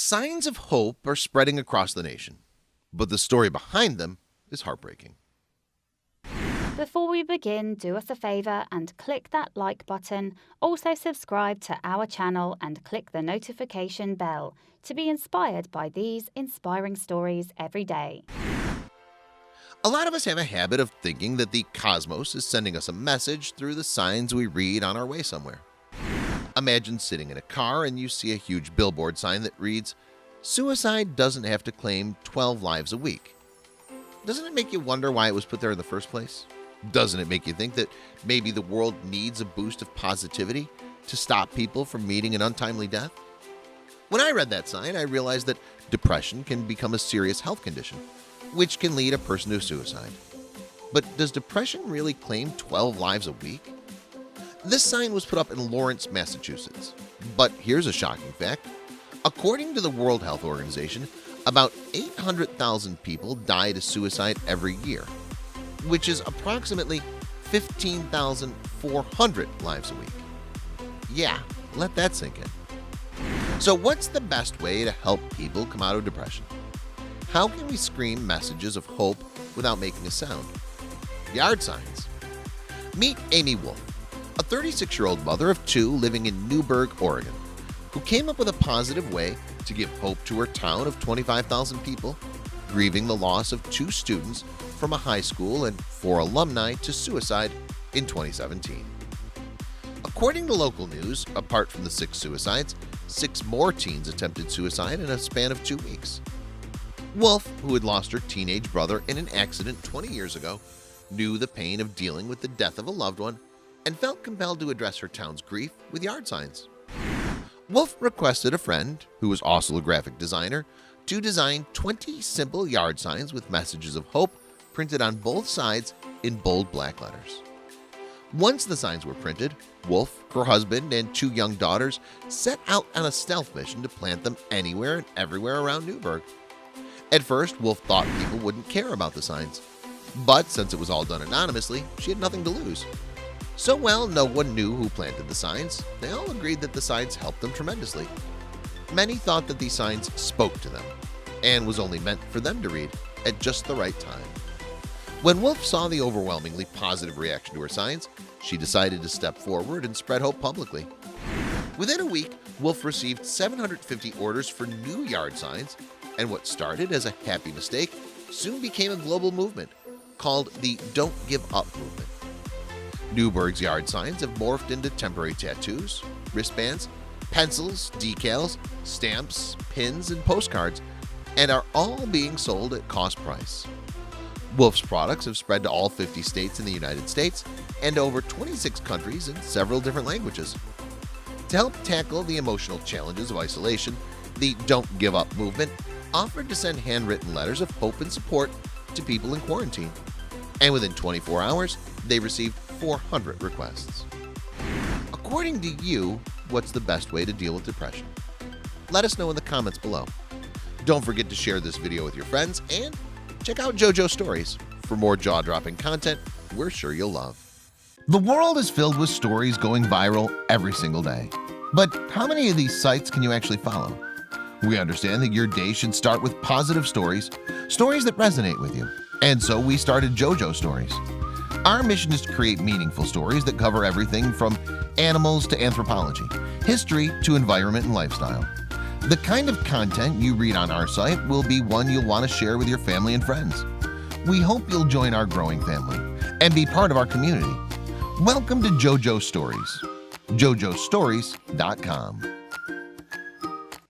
Signs of hope are spreading across the nation, but the story behind them is heartbreaking. Before we begin, do us a favor and click that like button. Also subscribe to our channel and click the notification bell to be inspired by these inspiring stories every day. A lot of us have a habit of thinking that the cosmos is sending us a message through the signs we read on our way somewhere. Imagine sitting in a car and you see a huge billboard sign that reads, "Suicide doesn't have to claim 12 lives a week." Doesn't it make you wonder why it was put there in the first place? Doesn't it make you think that maybe the world needs a boost of positivity to stop people from meeting an untimely death? When I read that sign, I realized that depression can become a serious health condition, which can lead a person to suicide. But does depression really claim 12 lives a week? This sign was put up in Lawrence, Massachusetts. But here's a shocking fact. According to the World Health Organization, about 800,000 people die to suicide every year, which is approximately 15,400 lives a week. Yeah, let that sink in. So what's the best way to help people come out of depression? How can we scream messages of hope without making a sound? Yard signs. Meet Amy Wolf, a 36-year-old mother of two living in Newberg, Oregon, who came up with a positive way to give hope to her town of 25,000 people, grieving the loss of 2 students from a high school and 4 alumni to suicide in 2017. According to local news, apart from the 6 suicides, 6 more teens attempted suicide in a span of 2 weeks. Wolf, who had lost her teenage brother in an accident 20 years ago, knew the pain of dealing with the death of a loved one and felt compelled to address her town's grief with yard signs. Wolf requested a friend, who was also a graphic designer, to design 20 simple yard signs with messages of hope printed on both sides in bold black letters. Once the signs were printed, Wolf, her husband, and 2 young daughters set out on a stealth mission to plant them anywhere and everywhere around Newberg. At first, Wolf thought people wouldn't care about the signs, but since it was all done anonymously, she had nothing to lose. So while no one knew who planted the signs, they all agreed that the signs helped them tremendously. Many thought that these signs spoke to them and was only meant for them to read at just the right time. When Wolf saw the overwhelmingly positive reaction to her signs, she decided to step forward and spread hope publicly. Within a week, Wolf received 750 orders for new yard signs, and what started as a happy mistake soon became a global movement called the Don't Give Up movement. Newberg's yard signs have morphed into temporary tattoos, wristbands, pencils, decals, stamps, pins, and postcards, and are all being sold at cost price. Wolf's products have spread to all 50 states in the United States and over 26 countries in several different languages. To help tackle the emotional challenges of isolation, the Don't Give Up movement offered to send handwritten letters of hope and support to people in quarantine. And within 24 hours, they received 400 requests. According to you, what's the best way to deal with depression? Let us know in the comments below. Don't forget to share this video with your friends and check out JoJo Stories for more jaw-dropping content we're sure you'll love. The world is filled with stories going viral every single day. But how many of these sites can you actually follow? We understand that your day should start with positive stories, stories that resonate with you. And so we started JoJo Stories. Our mission is to create meaningful stories that cover everything from animals to anthropology, history to environment and lifestyle. The kind of content you read on our site will be one you'll want to share with your family and friends. We hope you'll join our growing family and be part of our community. Welcome to JoJo Stories, jojostories.com.